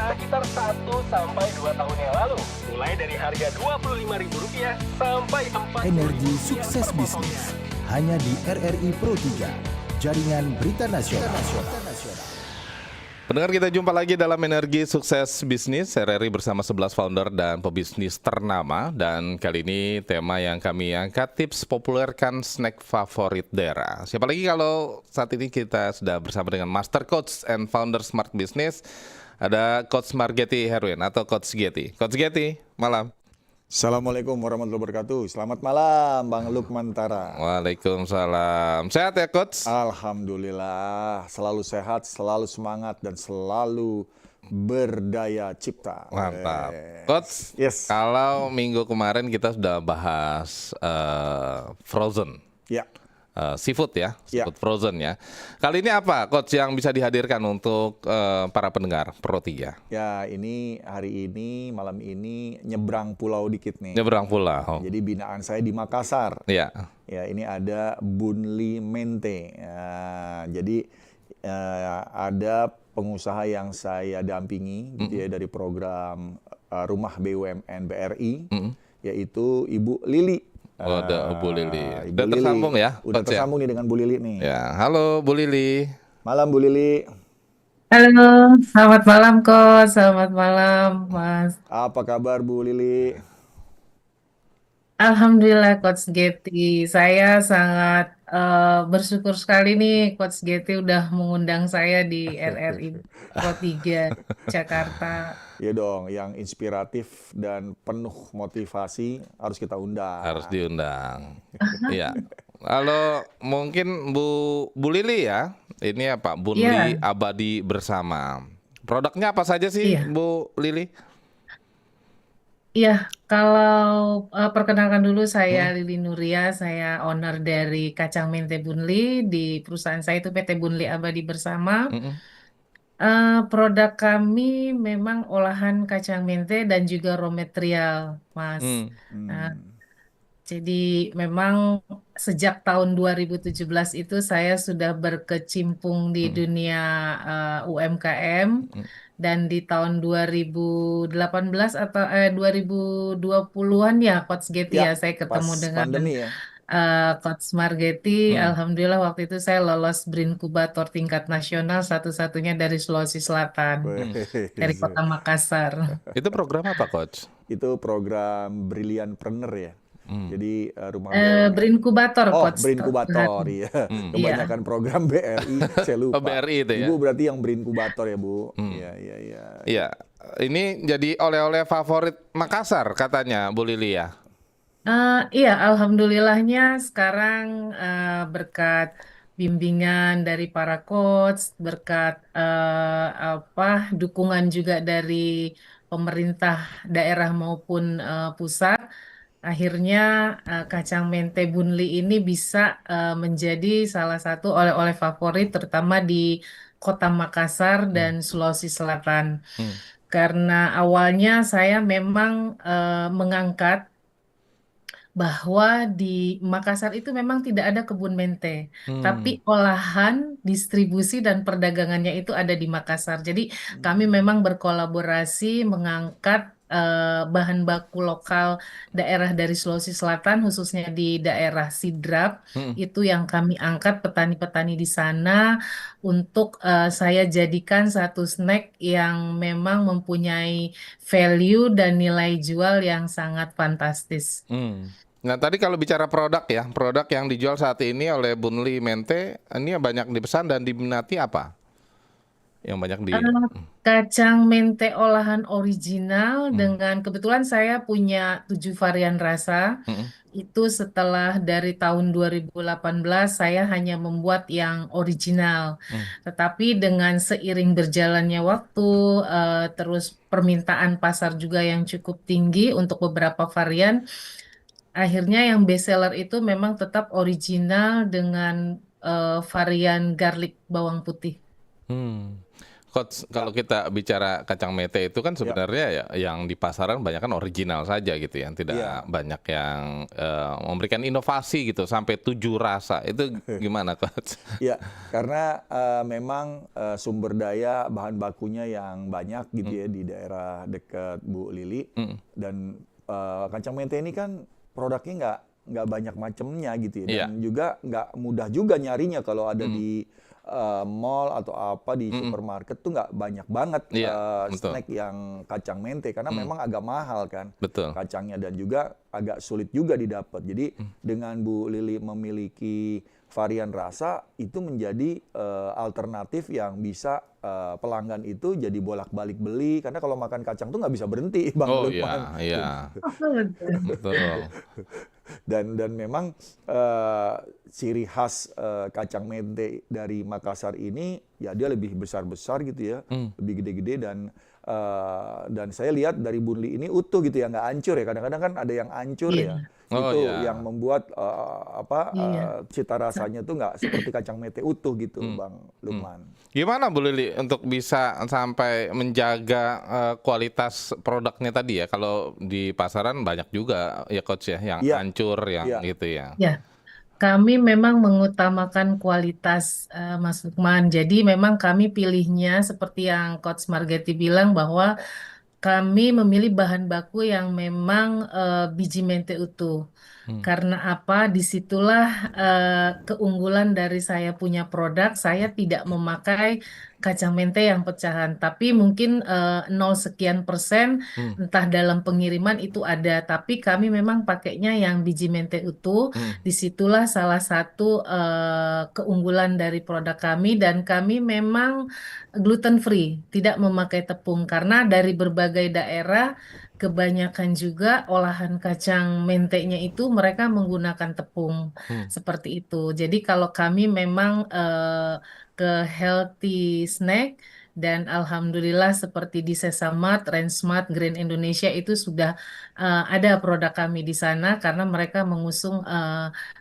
sekitar 1 sampai 2 tahun yang lalu. Mulai dari harga Rp25.000 sampai Rp4.000. Energi Sukses Bisnis hanya di RRI Pro 3, Jaringan Berita Nasional. Pendengar, kita jumpa lagi dalam Energi Sukses Bisnis RRI bersama 11 founder dan pebisnis ternama. Dan kali ini tema yang kami angkat, tips populerkan snack favorit daerah. Siapa lagi kalau saat ini kita sudah bersama dengan Master Coach and Founder Smart Business. Ada Coach Margetti Herwin atau Coach Getty. Coach Getty, malam. Assalamualaikum warahmatullahi wabarakatuh. Selamat malam Bang Lukman Tara. Waalaikumsalam. Sehat ya Coach? Alhamdulillah, selalu sehat, selalu semangat dan selalu berdaya cipta. Mantap. Coach, Yes. kalau minggu kemarin kita sudah bahas frozen. Ya. Seafood ya, Ya. seafood frozen ya. Kali ini apa Coach yang bisa dihadirkan untuk para pendengar Pro 3? Ya, ini hari ini malam ini nyebrang pulau dikit nih. Nyebrang pulau. Jadi binaan saya di Makassar. Ya. Ya, ini ada Bunli Mente. Ya, jadi ada pengusaha yang saya dampingi gitu ya, dari program Rumah BUMN BRI, yaitu Ibu Lili. Oh, ada Bu Lili. Ibu Udah Lili. tersambung ya? Udah Coach, ya? tersambung nih dengan Bu Lili nih. Ya, halo Bu Lili. Malam Bu Lili. Halo, selamat malam Coach, selamat malam Mas. Apa kabar Bu Lili? Alhamdulillah Coach Getty, saya sangat bersyukur sekali nih Coach Getty udah mengundang saya di RRI Pro 3 Jakarta. Ya dong, yang inspiratif dan penuh motivasi harus kita undang. Harus diundang. Iya. Halo, mungkin Bu Lili ya. Ini apa? Bunli Iya. Abadi Bersama. Produknya apa saja sih Iya. Bu Lili? Iya, kalau perkenalkan dulu saya Lili Nuria, saya owner dari Kacang Mente Bunli, di perusahaan saya itu PT Bunli Abadi Bersama. Produk kami memang olahan kacang mente dan juga raw material, Mas. Nah, jadi memang sejak tahun 2017 itu saya sudah berkecimpung di dunia UMKM, dan di tahun 2018 atau 2020-an ya Coach Getty Ya, ya, saya pas ketemu dengan pandemi ya. Coach Margetti. Alhamdulillah waktu itu saya lolos Brinkubator tingkat nasional, satu-satunya dari Sulawesi Selatan, dari kota Makassar. Itu program apa Coach? Itu program Brilliantpreneur ya. Jadi rumah Brinkubator Oh, Coach. Brinkubator ya. Kebanyakan program BRI saya lupa. Oh, BRI itu ya? Ibu berarti yang Brinkubator ya, Bu. Iya, iya, iya. Iya. Ini jadi oleh-oleh favorit Makassar katanya Bu Lili ya. Iya, alhamdulillahnya sekarang berkat bimbingan dari para coach, berkat dukungan juga dari pemerintah daerah maupun pusat, akhirnya kacang mente Bunli ini bisa menjadi salah satu oleh-oleh favorit, terutama di Kota Makassar dan Sulawesi Selatan. Karena awalnya saya memang mengangkat bahwa di Makassar itu memang tidak ada kebun mente, tapi olahan, distribusi, dan perdagangannya itu ada di Makassar. Jadi kami memang berkolaborasi mengangkat bahan baku lokal daerah dari Sulawesi Selatan, khususnya di daerah Sidrap, itu yang kami angkat petani-petani di sana untuk saya jadikan satu snack yang memang mempunyai value dan nilai jual yang sangat fantastis. Nah, tadi kalau bicara produk ya, produk yang dijual saat ini oleh Bunli Mente, ini banyak dipesan dan diminati apa? Yang banyak di... Kacang mente olahan original, dengan kebetulan saya punya 7 varian rasa. Itu setelah dari tahun 2018 saya hanya membuat yang original. Tetapi dengan seiring berjalannya waktu, terus permintaan pasar juga yang cukup tinggi untuk beberapa varian, akhirnya yang best seller itu memang tetap original dengan varian garlic bawang putih. Coach, kalau kita bicara kacang mete itu kan sebenarnya ya yang di pasaran banyak kan original saja gitu ya, tidak Ya. banyak yang memberikan inovasi gitu sampai 7 rasa. Itu gimana, Coach? Ya, karena memang sumber daya bahan bakunya yang banyak gitu ya di daerah dekat Bu Lili. Dan kacang mente ini kan produknya nggak banyak macamnya gitu ya. Dan juga nggak mudah juga nyarinya kalau ada di mall atau apa di supermarket tuh nggak banyak banget betul. snack yang kacang mente karena memang agak mahal kan Betul. kacangnya dan juga agak sulit juga didapat. Jadi dengan Bu Lili memiliki varian rasa itu menjadi alternatif yang bisa pelanggan itu jadi bolak-balik beli karena kalau makan kacang tuh nggak bisa berhenti Bang Oh Lukman. iya, betul. Dan memang ciri khas kacang mente dari Makassar ini ya dia lebih besar-besar gitu ya, lebih gede-gede dan saya lihat dari bunli ini utuh gitu ya, nggak hancur ya. Kadang-kadang kan ada yang hancur ya. Oh, Itu iya. yang membuat Iya. cita rasanya tuh nggak seperti kacang mente utuh gitu, Bang Lukman. Gimana Bu Lili untuk bisa sampai menjaga kualitas produknya tadi ya? Kalau di pasaran banyak juga ya Coach ya yang Iya. hancur yang Iya. gitu ya. Ya, kami memang mengutamakan kualitas, Mas Lukman. Jadi memang kami pilihnya seperti yang Coach Margetti bilang bahwa kami memilih bahan baku yang memang biji mente utuh. Karena apa? Disitulah keunggulan dari saya punya produk. Saya tidak memakai kacang mente yang pecahan, tapi mungkin 0 sekian persen, entah dalam pengiriman itu ada. Tapi kami memang pakainya yang biji mente utuh. Disitulah salah satu keunggulan dari produk kami dan kami memang gluten free, tidak memakai tepung karena dari berbagai daerah kebanyakan juga olahan kacang mentenya itu mereka menggunakan tepung seperti itu. Jadi kalau kami memang ke healthy snack dan alhamdulillah seperti di Sesamart, Rensmart, Green Indonesia itu sudah ada produk kami di sana karena mereka mengusung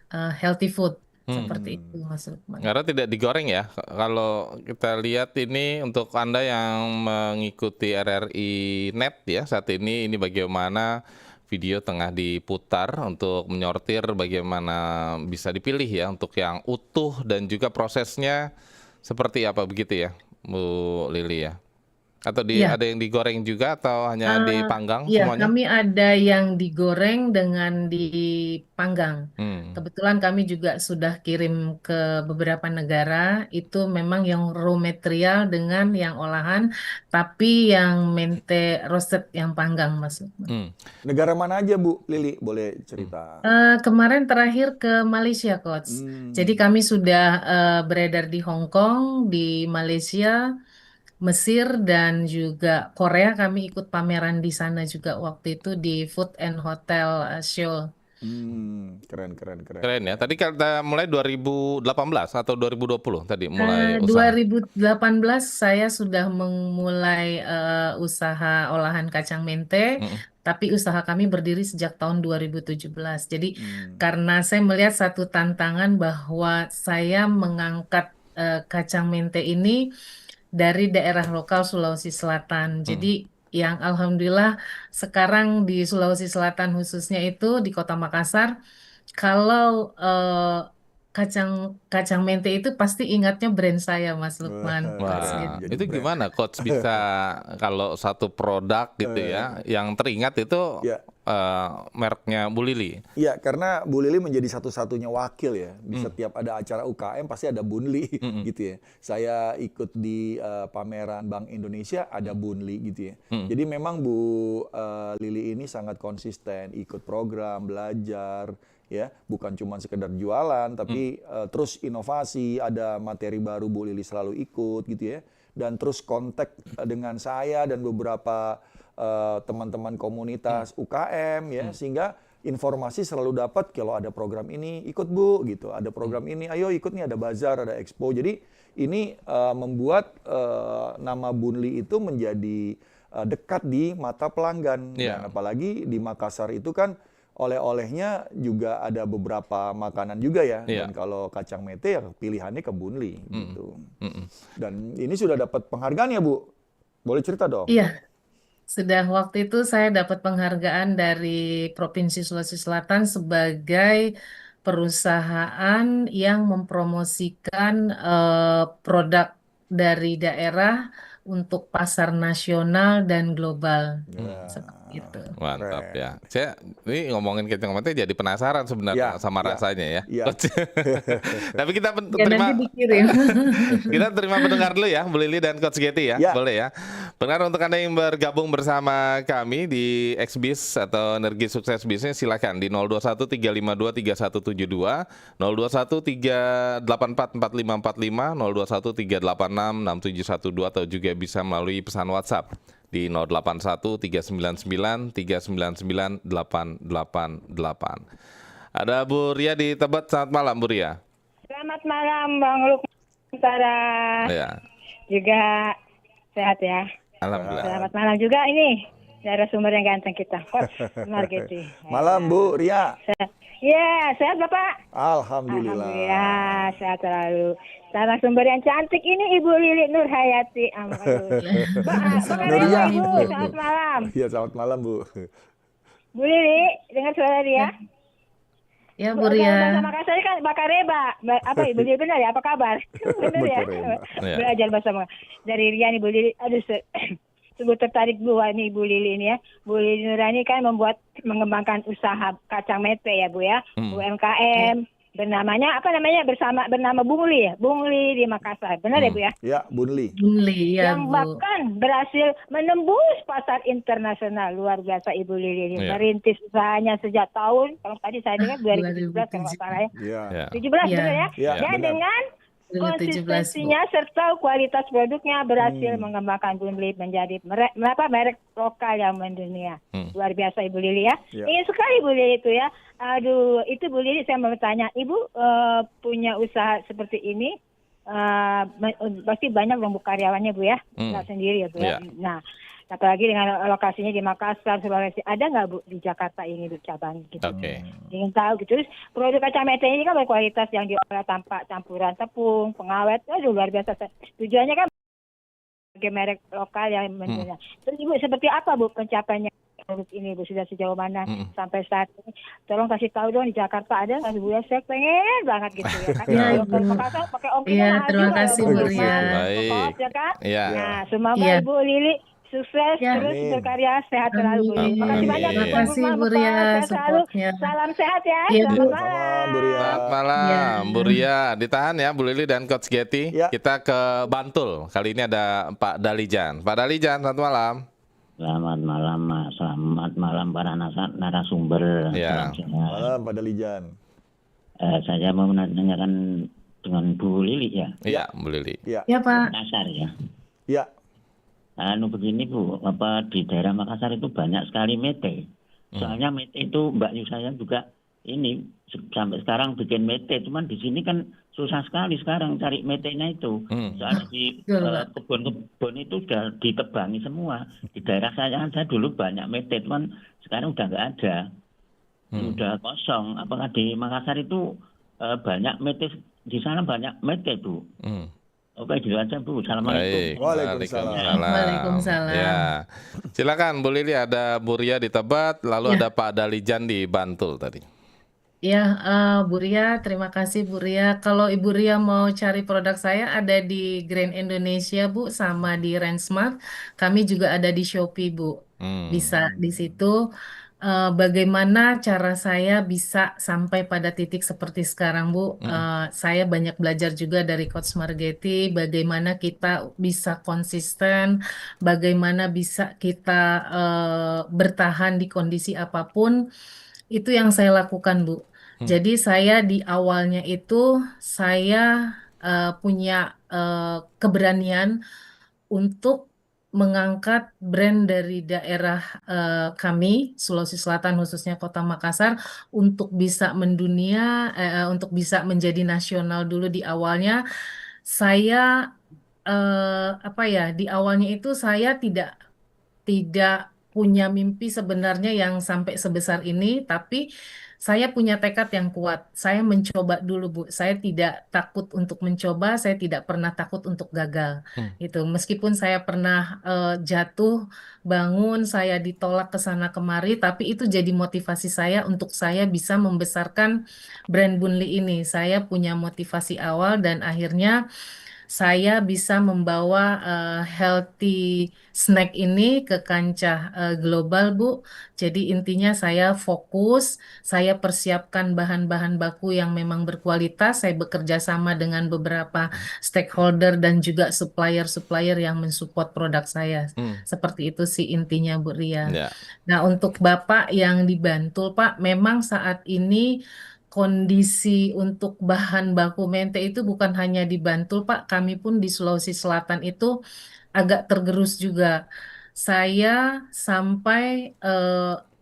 healthy food seperti itu Mas Lukman. Karena tidak digoreng ya. Kalau kita lihat ini untuk Anda yang mengikuti RRI Net ya saat ini bagaimana video tengah diputar untuk menyortir bagaimana bisa dipilih ya untuk yang utuh dan juga prosesnya seperti apa begitu ya Bu Lili ya. Atau Iya. ada yang digoreng juga atau hanya dipanggang Iya, semuanya? kami ada yang digoreng dengan dipanggang. Kebetulan kami juga sudah kirim ke beberapa negara. Itu memang yang raw material dengan yang olahan, tapi yang mente roasted yang panggang, Mas Lukman. Negara mana aja Bu Lili? Boleh cerita? Kemarin terakhir ke Malaysia, Coach. Jadi kami sudah beredar di Hong Kong, di Malaysia, Mesir dan juga Korea. Kami ikut pameran di sana juga waktu itu di Food and Hotel Show. Keren. Keren ya. Tadi kita mulai 2018 atau 2020 tadi mulai usaha. 2018 saya sudah memulai usaha olahan kacang mente, tapi usaha kami berdiri sejak tahun 2017. Jadi karena saya melihat satu tantangan bahwa saya mengangkat kacang mente ini dari daerah lokal Sulawesi Selatan. Jadi yang alhamdulillah sekarang di Sulawesi Selatan khususnya itu di Kota Makassar, kalau kacang mente itu pasti ingatnya brand saya, Mas Lukman. Wah, Jadi itu brand. gimana Coach bisa kalau satu produk gitu ya yang teringat itu Ya. mereknya Bu Lili. Iya, karena Bu Lili menjadi satu-satunya wakil ya. Di setiap ada acara UKM pasti ada Bunli gitu ya. Saya ikut di pameran Bank Indonesia ada Bunli gitu ya. Jadi memang Bu Lili ini sangat konsisten, ikut program, belajar ya, bukan cuma sekedar jualan tapi terus inovasi, ada materi baru Bu Lili selalu ikut gitu ya. Dan terus kontak dengan saya dan beberapa teman-teman komunitas UKM ya, sehingga informasi selalu dapat kalau ada program ini ikut Bu gitu, ada program ini ayo ikut nih, ada bazar, ada expo. Jadi ini membuat nama Bunli itu menjadi dekat di mata pelanggan. Iya. Dan apalagi di Makassar itu kan oleh-olehnya juga ada beberapa makanan juga ya. Iya. Dan kalau kacang mete ya pilihannya ke Bunli gitu. Mm-mm. Dan ini sudah dapat penghargaan ya Bu? Boleh cerita dong? Iya, sudah waktu itu saya dapat penghargaan dari Provinsi Sulawesi Selatan sebagai perusahaan yang mempromosikan produk dari daerah untuk pasar nasional dan global. Ya, Seperti itu. Mantap keren. ya. Saya ini ngomongin kacang mete jadi penasaran sebenarnya Ya, sama ya, rasanya ya. ya. Coach. Tapi kita Ya nanti terima dikirim. kita terima pendengar dulu ya, Bu Lili dan Coach Getty ya. Ya. Boleh ya. Pendengar, untuk Anda yang bergabung bersama kami di XBIS atau Energi Sukses Bisnis, silakan di 021 352 3172, 021 384 4545, 021 386 6712, atau juga bisa melalui pesan WhatsApp di 081 399 399 888. Ada Bu Ria di Tebet. Selamat malam Bu Ria. Selamat malam Bang Lukman Sarah. Ya, Juga sehat ya. alhamdulillah. Selamat malam juga ini narasumber yang ganteng kita, Coach Margeti. Malam Bu Ria. Ya, sehat Bapak? Alhamdulillah. Alhamdulillah, sehat selalu. Narasumber yang cantik ini Ibu Lili Nurhayati. Bapak Nuria. Ibu, selamat malam. Iya, selamat malam Bu. Bu Lili, dengar suara dia? Ya, Bu Bahasa Ria. Makassar kan Bakareba. Apa Ibu Lili benar ya? Apa kabar? Benar ya? Bakareba. Ya. Belajar bahasa Makassar. Dari Rian Ibu Lili. Aduh, sungguh tertarik Bu ini Ibu Lili ini ya. Bu Lili Nurani kan mengembangkan usaha kacang mete ya Bu ya. UMKM. Bernama Bungli ya. Bungli di Makassar. Benar ya Bu ya? Ya, Bunli. Bunli, ya Yang Bu. bahkan berhasil menembus pasar internasional. Luar biasa Ibu Lili ini. Iya. Merintis usahanya sejak tahun, kalau tadi saya dengar 2017 kalau nggak salah ya. Ya. Ya. 17 Iya. benar ya? Iya, Ya, benar. dengan 2017, Bu. konsistensinya serta kualitas produknya berhasil mengembangkan Bunli menjadi merek lokal yang mendunia. Luar biasa Ibu Lili ya. Ya. Ingin sekali Bu Lili itu ya. Aduh, itu Bu Lili saya mau bertanya, Ibu punya usaha seperti ini pasti banyak dong Bu karyawannya Bu ya, nggak sendiri ya Bu ya. Ya. Nah, apalagi dengan lokasinya di Makassar, Sulawesi, ada nggak Bu di Jakarta ini Bu cabang gitu? Oke. Ingin tahu gitu. Terus produk kacang mete ini kan berkualitas yang diolah tanpa campuran tepung, pengawet. Aduh, luar biasa. Tujuannya kan sebagai merek lokal yang mendunia. Terus Ibu seperti apa Bu pencapaiannya produk ini Bu, sudah sejauh mana sampai saat ini? Tolong kasih tahu dong di Jakarta ada nggak Bu ya? Saya pengen banget gitu ya. Kan Iya, kalau Ibu. ke Makassar pakai ongkir Iya, mahal terima juga kasih, ya, Bu Bu. Ria. Baik. Ya kan? Iya. Nah, semoga Iya. Ibu Lili sukses Ya. terus Amin. berkarya sehat selalu Bu Lili. Amin. Makasih banyak Terima Bu kasih, Lukman, Bu Bapak. Ria, Sehat selalu. support-nya. Salam sehat ya. Iya, Bu. Selamat Sama malam. Bu Ria. Selamat malam, Ya. Bu Ria. Ditahan ya, Bu Lili dan Coach Getty. Ya. Kita ke Bantul. Kali ini ada Pak Dalijan. Pak Dalijan, selamat malam. Selamat malam, Mas. Selamat malam para narasumber. Ya. Salam sehat. Malam Pak Dalijan. Saya mau menanyakan dengan Bu Lili ya, Iya, Bu Lili. Ya. Ya, Pak. Makassar ya. Ya. Begini Bu, di daerah Makassar itu banyak sekali mete. Soalnya mete itu Mbak Yu saya juga ini sampai sekarang bikin mete, cuman di sini kan susah sekali sekarang cari metenya itu. Soalnya di Betul, Pak. kebun-kebun itu sudah ditebangi semua. Di daerah saya dulu banyak mete, cuman sekarang udah nggak ada. Udah kosong. Apakah di Makassar itu banyak mete, di sana banyak mete Bu? Oke, gitu aja Bu. Baik. Assalamualaikum. Waalaikumsalam. Waalaikumsalam. Ya. Silakan Bu Lili, ada Bu Ria di Tebet, lalu Ya. ada Pak Dalijan di Bantul tadi. Ya, Bu Ria, terima kasih Bu Ria. Kalau Ibu Ria mau cari produk saya ada di Grand Indonesia Bu, sama di Randsmart. Kami juga ada di Shopee Bu. Bisa di situ. Bagaimana cara saya bisa sampai pada titik seperti sekarang Bu? Saya banyak belajar juga dari Coach Margeti, bagaimana kita bisa konsisten, bagaimana bisa kita bertahan di kondisi apapun. Itu yang saya lakukan, Bu. Jadi saya di awalnya itu saya punya keberanian untuk mengangkat brand dari daerah kami, Sulawesi Selatan khususnya Kota Makassar, untuk bisa mendunia, untuk bisa menjadi nasional dulu di awalnya. Saya di awalnya itu saya tidak punya mimpi sebenarnya yang sampai sebesar ini, tapi saya punya tekad yang kuat. Saya mencoba dulu, Bu. Saya tidak takut untuk mencoba, saya tidak pernah takut untuk gagal. Itu meskipun saya pernah jatuh, bangun, saya ditolak ke sana kemari, tapi itu jadi motivasi saya untuk saya bisa membesarkan brand Bunli ini. Saya punya motivasi awal dan akhirnya saya bisa membawa healthy snack ini ke kancah global, Bu. Jadi intinya saya fokus, saya persiapkan bahan-bahan baku yang memang berkualitas, saya bekerja sama dengan beberapa stakeholder dan juga supplier-supplier yang mensupport produk saya. Seperti itu sih intinya, Bu Ria. Ya. Nah, untuk Bapak yang di Bantul, Pak, memang saat ini kondisi untuk bahan baku mente itu bukan hanya di Bantul, Pak. Kami pun di Sulawesi Selatan itu agak tergerus juga. Saya sampai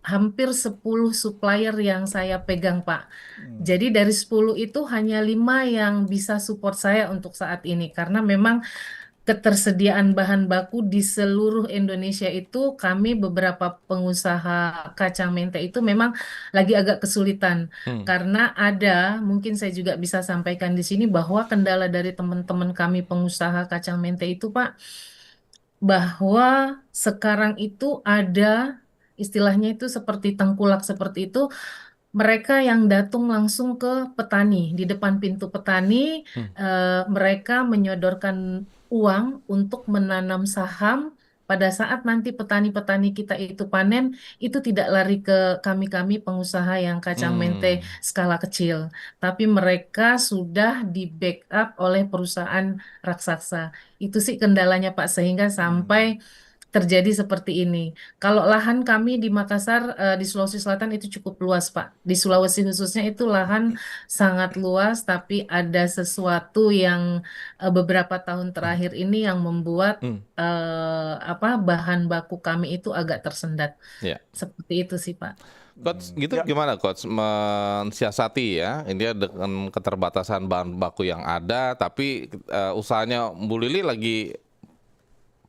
hampir 10 supplier yang saya pegang, Pak. Jadi dari 10 itu hanya 5 yang bisa support saya untuk saat ini. Karena memang ketersediaan bahan baku di seluruh Indonesia itu kami beberapa pengusaha kacang mente itu memang lagi agak kesulitan karena ada mungkin saya juga bisa sampaikan di sini bahwa kendala dari teman-teman kami pengusaha kacang mente itu Pak bahwa sekarang itu ada istilahnya itu seperti tengkulak seperti itu mereka yang datang langsung ke petani di depan pintu petani mereka menyodorkan uang untuk menanam saham pada saat nanti petani-petani kita itu panen itu tidak lari ke kami-kami pengusaha yang kacang mente skala kecil tapi mereka sudah di backup oleh perusahaan raksasa itu sih kendalanya Pak sehingga sampai terjadi seperti ini. Kalau lahan kami di Makassar, di Sulawesi Selatan itu cukup luas, Pak. Di Sulawesi khususnya itu lahan sangat luas, tapi ada sesuatu yang beberapa tahun terakhir ini yang membuat bahan baku kami itu agak tersendat. Ya. Seperti itu sih, Pak. Coach, gitu gimana Coach mensiasati ya, ini dengan keterbatasan bahan baku yang ada, tapi usahanya Bu Lili lagi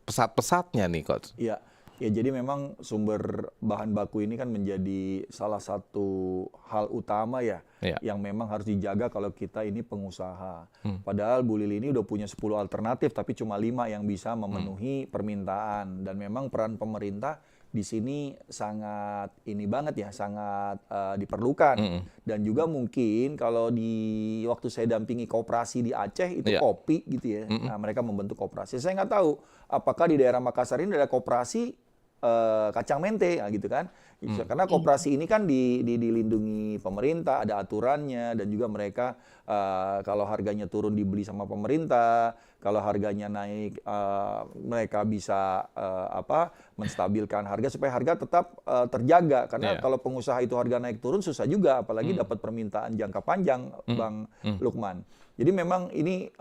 pesat-pesatnya nih Coach. Iya, ya jadi memang sumber bahan baku ini kan menjadi salah satu hal utama ya, yang memang harus dijaga kalau kita ini pengusaha. Padahal Bu Lili ini udah punya 10 alternatif, tapi cuma 5 yang bisa memenuhi permintaan. Dan memang peran pemerintah di sini sangat ini banget ya, sangat diperlukan. Dan juga mungkin kalau di waktu saya dampingi koperasi di Aceh itu kopi gitu ya, nah mereka membentuk koperasi. Saya nggak tahu apakah di daerah Makassar ini ada koperasi kacang mente gitu kan. Karena koperasi ini kan dilindungi pemerintah, ada aturannya dan juga mereka kalau harganya turun dibeli sama pemerintah, kalau harganya naik mereka bisa menstabilkan harga supaya harga tetap terjaga karena kalau pengusaha itu harga naik turun susah juga apalagi dapat permintaan jangka panjang Bang Lukman. Jadi memang ini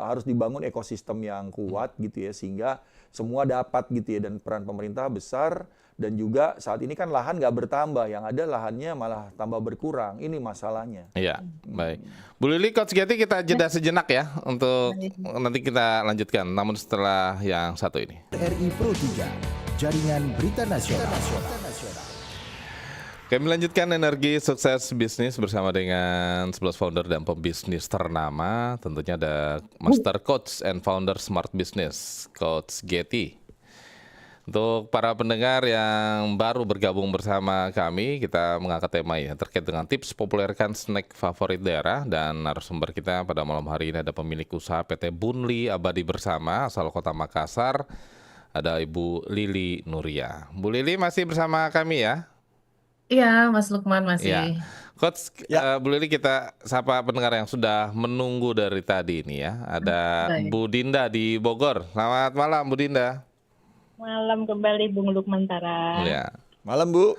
harus dibangun ekosistem yang kuat gitu ya sehingga semua dapat gitu ya dan peran pemerintah besar dan juga saat ini kan lahan nggak bertambah yang ada lahannya malah tambah berkurang ini masalahnya. Iya baik. Bu Lili, Coach Getty kita jeda sejenak ya untuk nanti kita lanjutkan namun setelah yang satu ini. RRI Pro 3 Jaringan Berita Nasional. Kami melanjutkan energi sukses bisnis bersama dengan 11 founder dan pembisnis ternama. Tentunya ada Master Coach and Founder Smart Business, Coach Getty. Untuk para pendengar yang baru bergabung bersama kami, kita mengangkat tema ini terkait dengan tips populerkan snack favorit daerah. Dan narasumber kita pada malam hari ini ada pemilik usaha PT Bunli Abadi Bersama asal kota Makassar. Ada Ibu Lili Nuria. Bu Lili masih bersama kami ya? Iya, Mas Lukman masih. Ya. Coach, Bu Lili kita sapa pendengar yang sudah menunggu dari tadi ini ya. Ada Bu Dinda di Bogor. Selamat malam Bu Dinda. Malam kembali Bung Lukman Tara. Ya. Malam Bu.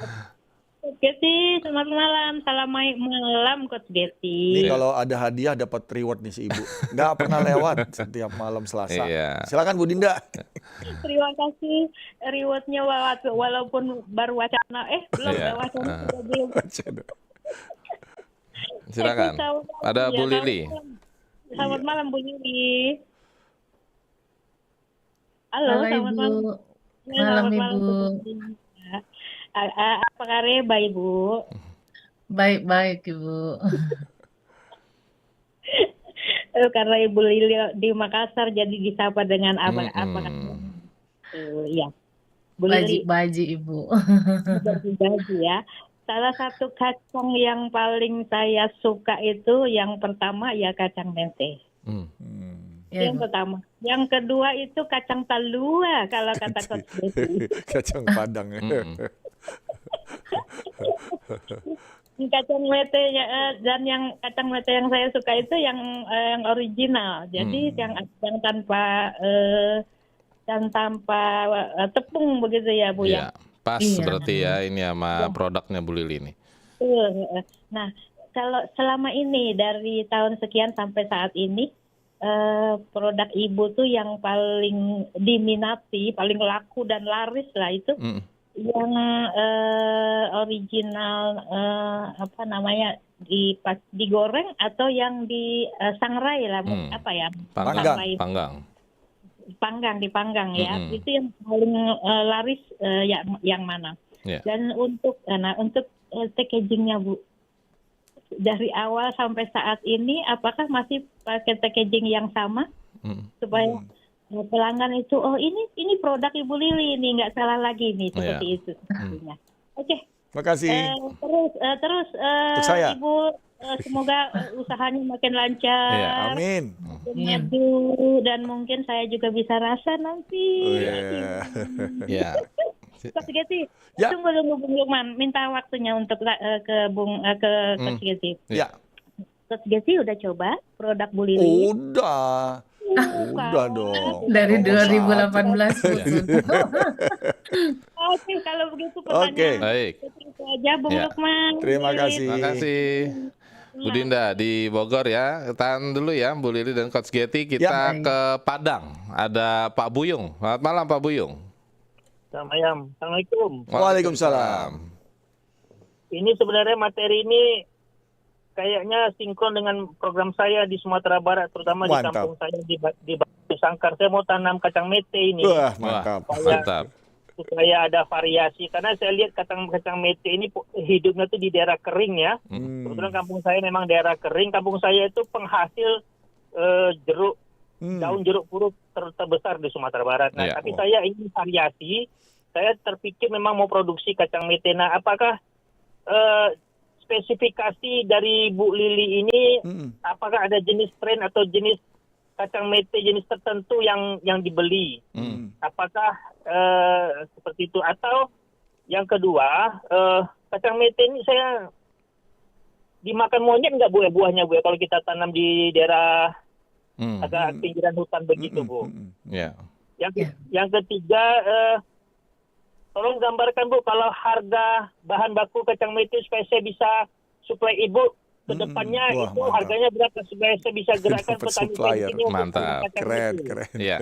Coach Getty, selamat malam. Salam malam Coach Getty. Ini kalau ada hadiah dapat reward nih si Ibu. Nggak pernah lewat setiap malam Selasa. Iya. Silakan Bu Dinda. Terima kasih rewardnya walaupun baru wacana belum ada wacana sudah belum. Silakan. Ada Bu Lili. Selamat malam Bu Lili. Halo, selamat malam. Ya, Malam selamat Ibu. malam Bu Dinda. Apa kabar Ibu? Baik-baik Ibu. Karena Ibu Lili di Makassar jadi disapa dengan apa kabar? Mm-mm. Ya, Bu Lili Baji-baji Ibu. berbagi ya. Salah satu kacang yang paling saya suka itu yang pertama ya kacang mente. Ya, Yang Ibu. pertama. Yang kedua itu kacang talua kalau kata Coach Desi. Kacang Padang. Mm-mm. Kacang metenya dan yang kacang mete yang saya suka itu yang original. Jadi yang tanpa tepung begitu ya Bu ya. Ya, pas Iya. berarti ya ini sama produknya Bu Lili nih. Nah, kalau selama ini dari tahun sekian sampai saat ini produk Ibu tuh yang paling diminati, paling laku dan laris lah itu Mm. yang original apa namanya digoreng atau yang disangrai lah apa ya Panggang, Sangrai. panggang. Dipanggang ya Mm-mm. itu yang paling laris yang mana Ya. dan untuk packagingnya Bu dari awal sampai saat ini apakah masih pakai packaging yang sama supaya pelanggan itu ini produk Ibu Lili ini nggak salah lagi nih seperti itu. Oke. Makasih. Terus Untuk saya. Ibu semoga usahanya makin lancar. Iya. Amin. Maju dan mungkin saya juga bisa rasa nanti. Ya. Coach Geti, Ya. tunggu Bung Lukman, minta waktunya untuk ke Coach Geti. Ya. Coach Geti udah coba produk Bu Lili? Udah dong. Dari Nomor 2018 Bu. Oke, kalau begitu pertanyaan Baik. itu aja Bung Ya. Lukman. Terima Bu Lili. kasih. Terima kasih. Bu Dinda di Bogor ya. Tahan dulu ya Bu Lili dan Coach Getty. Kita ke Padang. Ada Pak Buyung. Selamat malam Pak Buyung. Selamat malam. Assalamualaikum. Waalaikumsalam. Ini sebenarnya materi ini kayaknya sinkron dengan program saya di Sumatera Barat, terutama di Mantap. kampung saya di Batu Sangkar. Saya mau tanam kacang mete ini. Wah, mantap. Mantap. Supaya ada variasi. Karena saya lihat kacang mete ini hidupnya tuh di daerah kering ya. Kebetulan kampung saya memang daerah kering. Kampung saya itu penghasil jeruk, daun jeruk purut terbesar di Sumatera Barat. Nah, Iya. tapi saya ingin variasi. Saya terpikir memang mau produksi kacang mete. Nah, apakah spesifikasi dari Bu Lili ini, apakah ada jenis strain atau jenis kacang mete jenis tertentu yang dibeli? Apakah seperti itu? Atau yang kedua, kacang mete ini saya dimakan monyet nggak Bu ya buahnya Bu ya kalau kita tanam di daerah agak pinggiran hutan begitu Bu? Ya. Yang ketiga, tolong gambarkan Bu kalau harga bahan baku kacang mete supaya saya bisa supply Ibu ke depannya Wah, itu mantap. harganya berapa supaya saya bisa gerakkan Dapat petani supplier. ini untuk Mantap. tanam kacang Keren, mete. keren. Iya.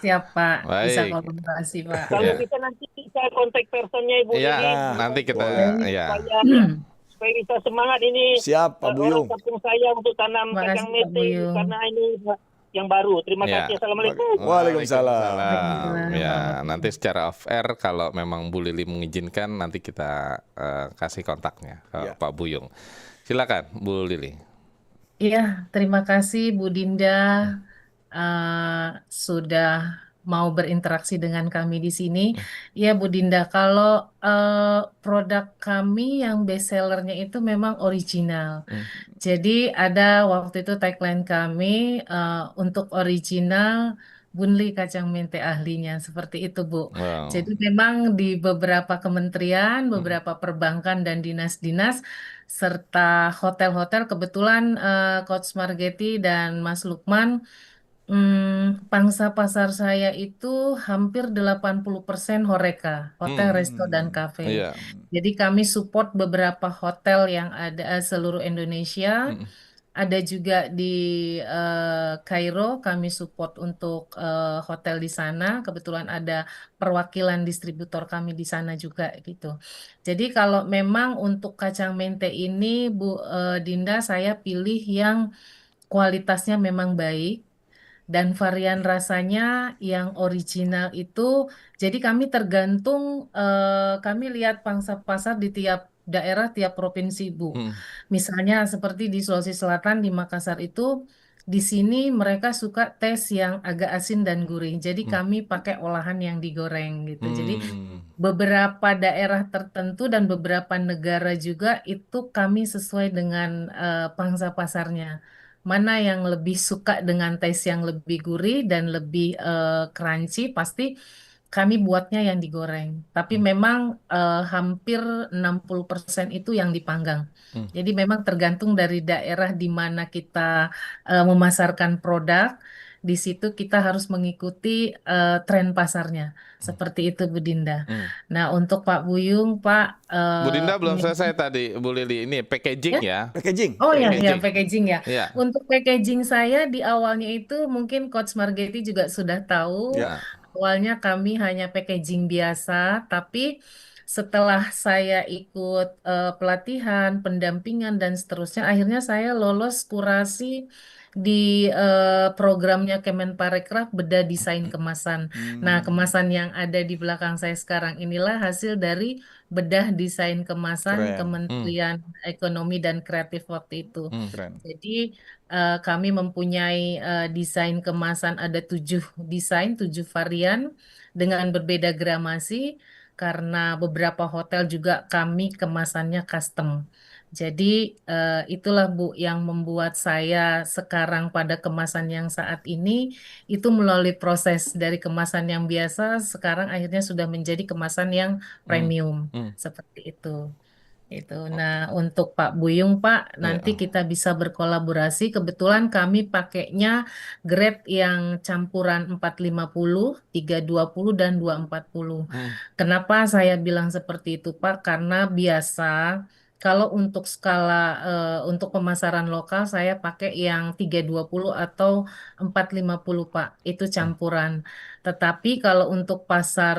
Siap Pak, bisa Baik. kolaborasi Pak. Kalau Ya. bisa nanti bisa kontak personnya Ibu Iya, Lili. nanti kita ya. Supaya bisa semangat ini Siap, Pak orang Buyung. kampung saya untuk tanam Terima kasih, kacang Pak mete Buyung. karena ini yang baru. Terima Ya. kasih. Assalamualaikum. Waalaikumsalam. Ya, nanti secara off air kalau memang Bu Lili mengizinkan nanti kita kasih kontaknya ke Ya. Pak Buyung. Silakan Bu Lili. Iya, terima kasih Bu Dinda sudah mau berinteraksi dengan kami di sini. Ya Bu Dinda, kalau produk kami yang best sellernya itu memang original. Jadi ada waktu itu tagline kami untuk original Bunli kacang mente ahlinya seperti itu Bu. Wow. Jadi memang di beberapa kementerian, beberapa perbankan dan dinas-dinas serta hotel-hotel kebetulan Coach Margetti dan Mas Lukman pangsa pasar saya itu hampir 80% HoReCa, hotel, resto, dan kafe. Iya. Jadi kami support beberapa hotel yang ada seluruh Indonesia. Ada juga di Kairo, kami support untuk hotel di sana. Kebetulan ada perwakilan distributor kami di sana juga gitu. Jadi kalau memang untuk kacang mente ini, Bu Dinda, saya pilih yang kualitasnya memang baik Dan varian rasanya yang original itu, jadi kami tergantung, kami lihat pangsa pasar di tiap daerah, tiap provinsi, Bu. Hmm. Misalnya seperti di Sulawesi Selatan, di Makassar itu, di sini mereka suka tes yang agak asin dan gurih. Jadi kami pakai olahan yang digoreng gitu. Jadi Hmm. beberapa daerah tertentu dan beberapa negara juga itu kami sesuai dengan pangsa pasarnya. Mana yang lebih suka dengan taste yang lebih gurih dan lebih crunchy, pasti kami buatnya yang digoreng. Tapi memang hampir 60% itu yang dipanggang. Jadi memang tergantung dari daerah di mana kita memasarkan produk. Di situ kita harus mengikuti tren pasarnya. Seperti itu, Bu Dinda. Hmm. Nah, untuk Pak Buyung, Pak, Bu Dinda belum ini selesai tadi, Bu Lili. Ini packaging ya. Packaging. oh ya, ya Packaging. packaging ya. Ya. Untuk packaging saya di awalnya itu mungkin Coach Margetti juga sudah tahu. Ya. Awalnya kami hanya packaging biasa, tapi setelah saya ikut pelatihan, pendampingan dan seterusnya, akhirnya saya lolos kurasi di programnya Kemenparekraf Beda Desain Kemasan. Nah, kemasan yang ada di belakang saya sekarang inilah hasil dari bedah desain kemasan Keren. Kementerian Ekonomi dan Kreatif waktu itu. Keren. Jadi kami mempunyai desain kemasan ada 7 desain, 7 varian dengan berbeda gramasi karena beberapa hotel juga kami kemasannya custom. Jadi itulah Bu yang membuat saya sekarang pada kemasan yang saat ini itu melalui proses dari kemasan yang biasa sekarang akhirnya sudah menjadi kemasan yang premium seperti itu. Itu. Nah, untuk Pak Buyung, Pak, nanti Ya. kita bisa berkolaborasi. Kebetulan kami pakainya grade yang campuran 450, 320 dan 240. Kenapa saya bilang seperti itu, Pak? Karena biasa kalau untuk skala untuk pemasaran lokal saya pakai yang 320 atau 450, Pak. Itu campuran. Tetapi kalau untuk pasar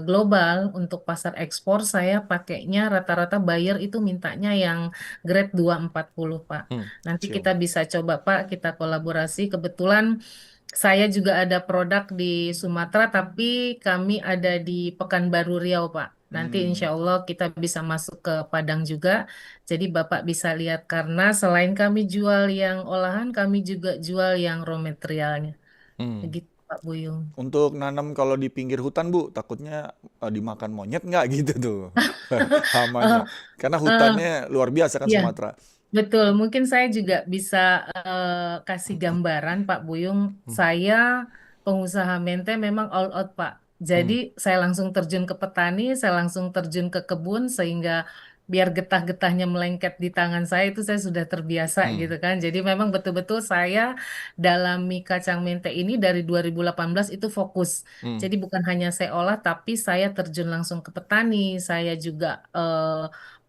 global, untuk pasar ekspor, saya pakainya rata-rata buyer itu mintanya yang grade 240, Pak. Nanti Cium. kita bisa coba, Pak, kita kolaborasi. Kebetulan saya juga ada produk di Sumatera, tapi kami ada di Pekanbaru Riau, Pak. Nanti insya Allah kita bisa masuk ke Padang juga. Jadi Bapak bisa lihat karena selain kami jual yang olahan, kami juga jual yang raw materialnya. Begitu, Pak Buyung. Untuk nanam kalau di pinggir hutan, Bu, takutnya dimakan monyet nggak gitu tuh hamanya. Karena hutannya luar biasa kan Ya, Sumatera. betul. Mungkin saya juga bisa kasih gambaran, Pak Buyung. Saya pengusaha mente memang all out, Pak. Jadi saya langsung terjun ke petani, saya langsung terjun ke kebun sehingga biar getah-getahnya melengket di tangan saya itu saya sudah terbiasa gitu kan. Jadi memang betul-betul saya dalami kacang mente ini dari 2018 itu fokus. Jadi bukan hanya saya olah, tapi saya terjun langsung ke petani. Saya juga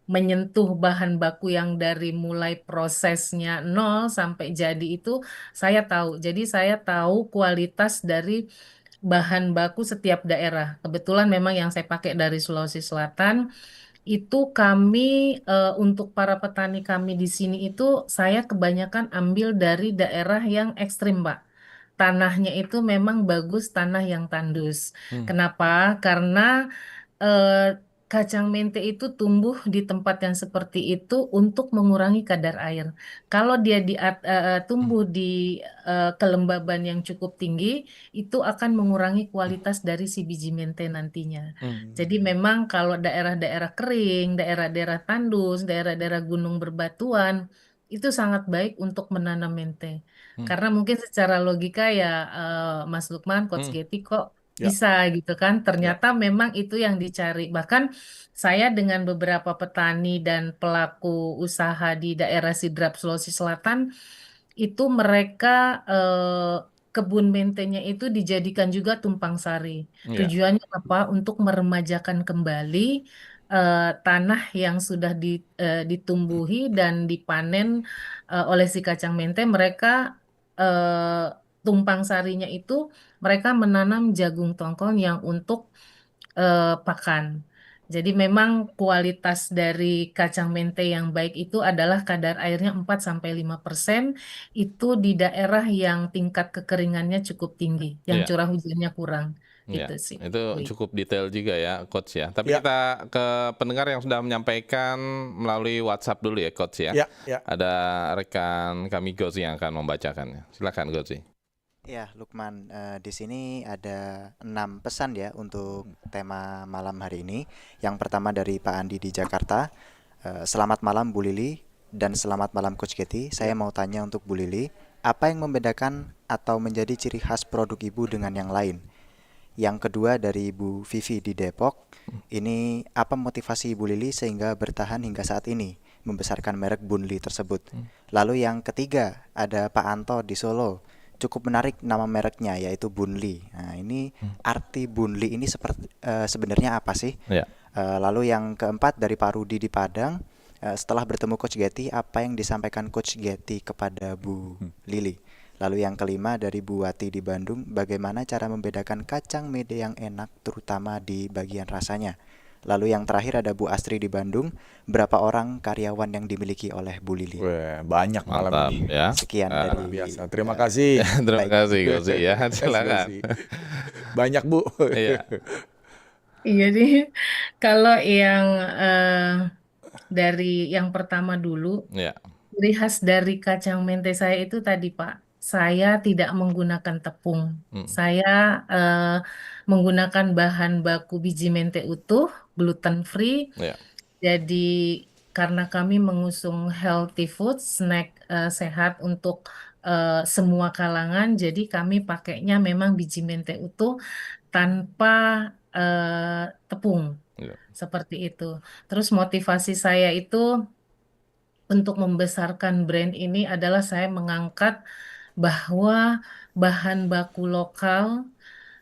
menyentuh bahan baku yang dari mulai prosesnya nol sampai jadi itu saya tahu. Jadi saya tahu kualitas dari bahan baku setiap daerah. Kebetulan memang yang saya pakai dari Sulawesi Selatan itu kami untuk para petani kami di sini itu saya kebanyakan ambil dari daerah yang ekstrim, Pak. Tanahnya itu memang bagus, tanah yang tandus. Kenapa? Karena eh, kacang mente itu tumbuh di tempat yang seperti itu untuk mengurangi kadar air. Kalau dia tumbuh di kelembaban yang cukup tinggi, itu akan mengurangi kualitas dari si biji mente nantinya. Jadi memang kalau daerah-daerah kering, daerah-daerah tandus, daerah-daerah gunung berbatuan, itu sangat baik untuk menanam mente. Karena mungkin secara logika ya Mas Lukman, Coach Getty kok Ya. bisa gitu kan. Ternyata memang itu yang dicari. Bahkan saya dengan beberapa petani dan pelaku usaha di daerah Sidrap, Sulawesi Selatan, itu mereka kebun mentenya itu dijadikan juga tumpang sari. Ya. Tujuannya apa? Untuk meremajakan kembali tanah yang sudah ditumbuhi dan dipanen oleh si kacang mente. Mereka eh, tumpang sarinya itu mereka menanam jagung tongkol yang untuk pakan. Jadi memang kualitas dari kacang mente yang baik itu adalah kadar airnya 4-5% itu di daerah yang tingkat kekeringannya cukup tinggi, yang Iya. curah hujannya kurang. Ya, Itu sih, itu Wi. cukup detail juga ya, Coach ya. Tapi Ya. kita ke pendengar yang sudah menyampaikan melalui WhatsApp dulu ya, Coach ya. Ya, ya. Ada rekan kami Gozi yang akan membacakannya. Silakan Gozi. Ya, Lukman, di sini ada 6 pesan ya untuk tema malam hari ini. Yang pertama dari Pak Andi di Jakarta. Selamat malam Bu Lili dan selamat malam Coach Getty. Saya mau tanya untuk Bu Lili, apa yang membedakan atau menjadi ciri khas produk Ibu dengan yang lain? Yang kedua dari Bu Vivi di Depok. Ini apa motivasi Ibu Lili sehingga bertahan hingga saat ini membesarkan merek Bunli tersebut? Lalu yang ketiga ada Pak Anto di Solo. Cukup menarik nama mereknya yaitu Bunli. Nah, ini arti Bunli ini sebenarnya apa sih? Ya. Lalu yang keempat dari Pak Rudi di Padang. Setelah bertemu Coach Getty, apa yang disampaikan Coach Getty kepada Bu Lili? Lalu yang kelima dari Bu Wati di Bandung, bagaimana cara membedakan kacang mede yang enak terutama di bagian rasanya? Lalu yang terakhir ada Bu Astri di Bandung, berapa orang karyawan yang dimiliki oleh Bu Lili? Wah, banyak malam Mantap ini. ya. Sekian Luar dari biasa. Terima kasih. Terima Baik. kasih Gozi ya. Silakan. Banyak Bu. Iya. Iya nih, kalau yang dari yang pertama dulu, Ya. ciri khas dari kacang mente saya itu tadi Pak, saya tidak menggunakan tepung. Saya menggunakan bahan baku biji mente utuh, gluten free. Ya. Jadi karena kami mengusung healthy food, snack sehat untuk semua kalangan, jadi kami pakainya memang biji mente utuh tanpa tepung. Ya. Seperti itu. Terus motivasi saya itu untuk membesarkan brand ini adalah saya mengangkat bahwa bahan baku lokal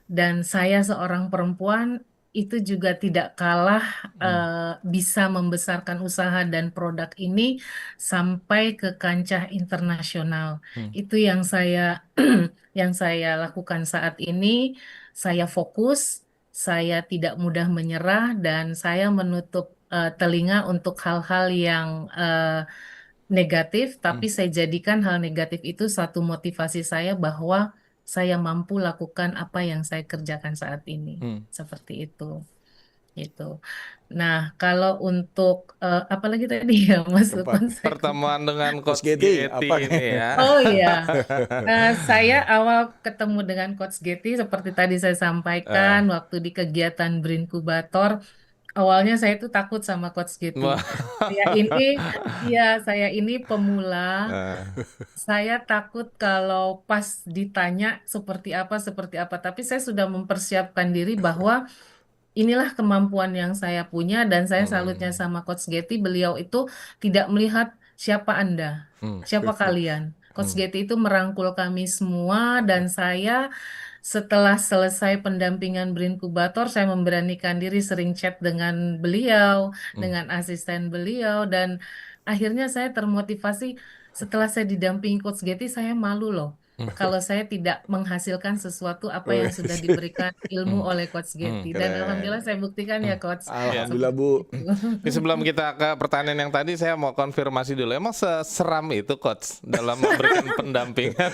dan saya seorang perempuan itu juga tidak kalah bisa membesarkan usaha dan produk ini sampai ke kancah internasional. Itu yang saya yang saya lakukan saat ini. Saya fokus, saya tidak mudah menyerah, dan saya menutup telinga untuk hal-hal yang negatif, tapi saya jadikan hal negatif itu satu motivasi saya bahwa saya mampu lakukan apa yang saya kerjakan saat ini. Seperti itu. Gitu. Nah, kalau untuk apa lagi tadi ya Mas Lukman? Pertemuan dengan Coach Getty, Getty apa? ini ya. Oh iya, saya awal ketemu dengan Coach Getty seperti tadi saya sampaikan waktu di kegiatan Brinkubator. Awalnya saya itu takut sama Coach Getty. Saya ini pemula. Saya takut kalau pas ditanya seperti apa. Tapi saya sudah mempersiapkan diri bahwa inilah kemampuan yang saya punya, dan saya salutnya sama Coach Getty. Beliau itu tidak melihat siapa Anda, siapa kalian. Coach Getty itu merangkul kami semua, dan saya setelah selesai pendampingan Brinkubator, saya memberanikan diri sering chat dengan beliau, dengan asisten beliau, dan akhirnya saya termotivasi. Setelah saya didampingi Coach Getty, saya malu loh kalau saya tidak menghasilkan sesuatu apa yang sudah diberikan ilmu oleh Coach Getty. Dan Keren. alhamdulillah saya buktikan ya Coach. Alhamdulillah Bu. Ini sebelum kita ke pertanyaan yang tadi, saya mau konfirmasi dulu. Emang seseram itu Coach dalam memberikan pendampingan?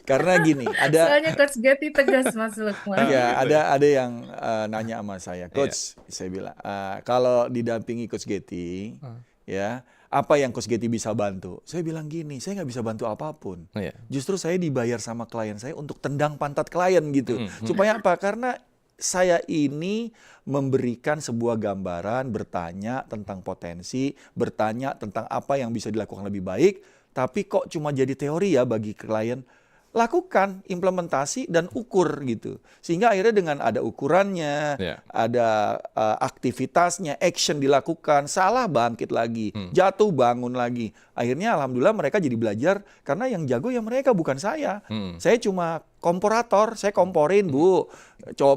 Karena gini, ada Soalnya Coach Getty tegas Mas Lukman. ya ada yang nanya sama saya, Coach, saya bilang kalau didampingi Coach Getty, ya apa yang Coach Getty bisa bantu? Saya bilang gini, saya nggak bisa bantu apapun. Iya. Justru saya dibayar sama klien saya untuk tendang pantat klien gitu. Supaya apa? Karena saya ini memberikan sebuah gambaran, bertanya tentang potensi, bertanya tentang apa yang bisa dilakukan lebih baik, tapi kok cuma jadi teori ya bagi klien. Lakukan, implementasi, dan ukur gitu. Sehingga akhirnya dengan ada ukurannya, ada aktivitasnya, action dilakukan, salah bangkit lagi, jatuh bangun lagi. Akhirnya alhamdulillah mereka jadi belajar, karena yang jago ya mereka bukan saya. Saya cuma Komporator, saya komporin Bu,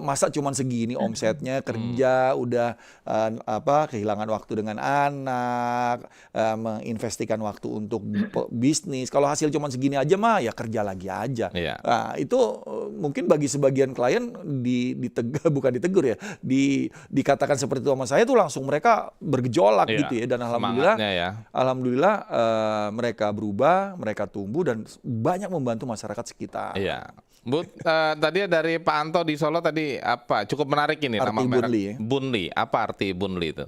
masa cuman segini omsetnya, kerja udah kehilangan waktu dengan anak, menginvestasikan waktu untuk bisnis. Kalau hasil cuman segini aja mah ya kerja lagi aja. Nah, itu mungkin bagi sebagian klien bukan ditegur ya, dikatakan seperti itu sama saya tuh langsung mereka bergejolak gitu ya. Dan alhamdulillah mereka berubah, mereka tumbuh dan banyak membantu masyarakat sekitar. Bu, tadi dari Pak Anto di Solo tadi apa? Cukup menarik ini nama merek Bunli. Apa arti Bunli itu?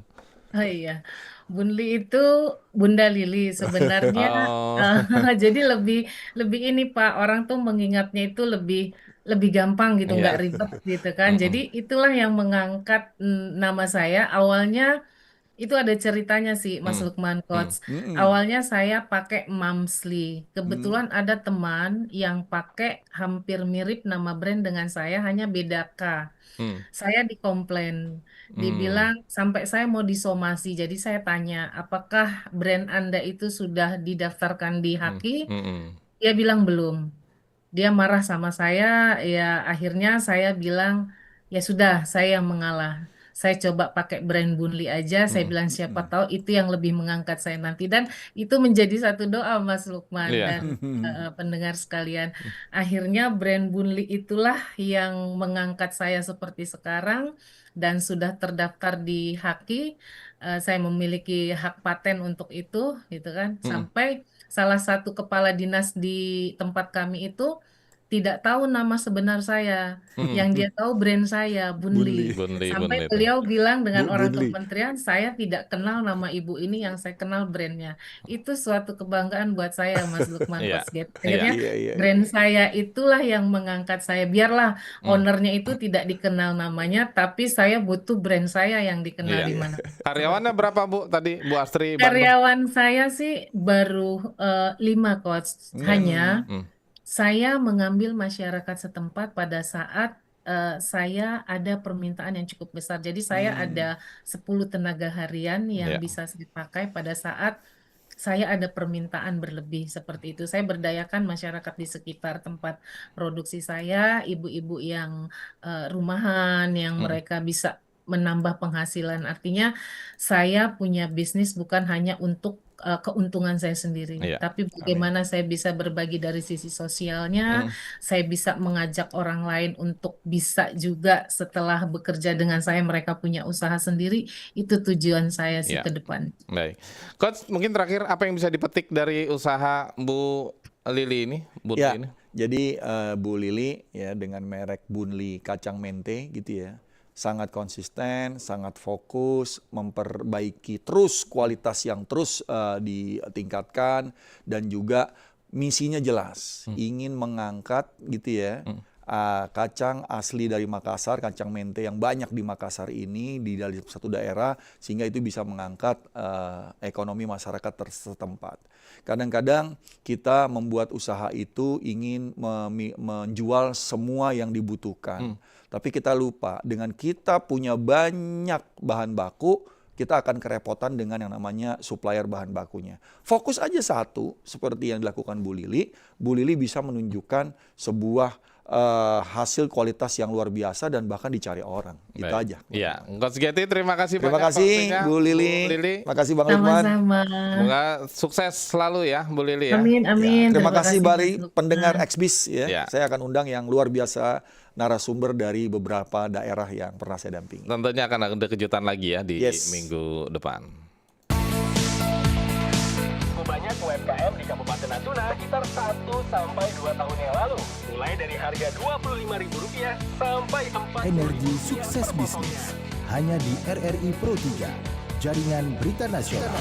Oh iya, Bunli itu Bunda Lili sebenarnya. Jadi lebih ini Pak, orang tuh mengingatnya itu lebih gampang gitu, nggak ribet gitu kan. Jadi itulah yang mengangkat nama saya. Awalnya itu ada ceritanya sih, Mas Lukman Coach. Awalnya saya pakai Mamsli. Kebetulan ada teman yang pakai hampir mirip nama brand dengan saya, hanya beda K. Saya dikomplain, dibilang sampai saya mau disomasi. Jadi saya tanya, apakah brand Anda itu sudah didaftarkan di HAKI? Dia bilang belum. Dia marah sama saya, ya akhirnya saya bilang, ya sudah, saya yang mengalah. Saya coba pakai brand Bunli aja, saya bilang siapa tahu itu yang lebih mengangkat saya nanti. Dan itu menjadi satu doa Mas Lukman dan pendengar sekalian. Akhirnya brand Bunli itulah yang mengangkat saya seperti sekarang dan sudah terdaftar di HAKI. Saya memiliki hak paten untuk itu, gitu kan. Sampai salah satu kepala dinas di tempat kami itu tidak tahu nama sebenar saya, yang dia tahu brand saya Bunli. Sampai beliau bilang dengan orang kementerian, saya tidak kenal nama ibu ini, yang saya kenal brandnya. Itu suatu kebanggaan buat saya, Mas Lukman Coach. Akhirnya brand saya itulah yang mengangkat saya. Biarlah ownernya itu tidak dikenal namanya, tapi saya butuh brand saya yang dikenal di mana. Karyawannya berapa Bu tadi, Bu Astri? Karyawan saya sih baru 5 Coach. Hanya saya mengambil masyarakat setempat pada saat saya ada permintaan yang cukup besar. Jadi saya ada 10 tenaga harian yang bisa saya pakai pada saat saya ada permintaan berlebih seperti itu. Saya berdayakan masyarakat di sekitar tempat produksi saya, ibu-ibu yang rumahan, yang mereka bisa menambah penghasilan. Artinya saya punya bisnis bukan hanya untuk keuntungan saya sendiri, tapi bagaimana saya bisa berbagi dari sisi sosialnya, saya bisa mengajak orang lain untuk bisa juga setelah bekerja dengan saya mereka punya usaha sendiri. Itu tujuan saya sih ke depan. Baik, Coach, mungkin terakhir apa yang bisa dipetik dari usaha Bu Lili ini? Ini? Jadi Bu Lili ya dengan merek Bunli kacang mente gitu ya, sangat konsisten, sangat fokus, memperbaiki terus kualitas yang terus ditingkatkan, dan juga misinya jelas, ingin mengangkat gitu ya, kacang asli dari Makassar, kacang mente yang banyak di Makassar ini di dalam satu daerah, sehingga itu bisa mengangkat ekonomi masyarakat setempat. Kadang-kadang kita membuat usaha itu ingin menjual semua yang dibutuhkan. Tapi kita lupa, dengan kita punya banyak bahan baku, kita akan kerepotan dengan yang namanya supplier bahan bakunya. Fokus aja satu, seperti yang dilakukan Bu Lili. Bu Lili bisa menunjukkan sebuah hasil kualitas yang luar biasa dan bahkan dicari orang. Itu aja. Iya, Coach Getty, terima kasih banyak. Terima kasih Bu Lili. Terima kasih Bang Lukman. Sama-sama. Semoga sukses selalu ya Bu Lili ya. Amin, amin. Terima kasih bari pendengar Xbis ya. Saya akan undang yang luar biasa, narasumber dari beberapa daerah yang pernah saya dampingi. Tentunya akan ada kejutan lagi ya di minggu depan. Banyak UMKM di Kabupaten Natuna sekitar 1-2 tahun yang lalu. Mulai dari harga Rp25.000 sampai 4. Energi sukses bisnis hanya di RRI Pro 3, jaringan berita nasional.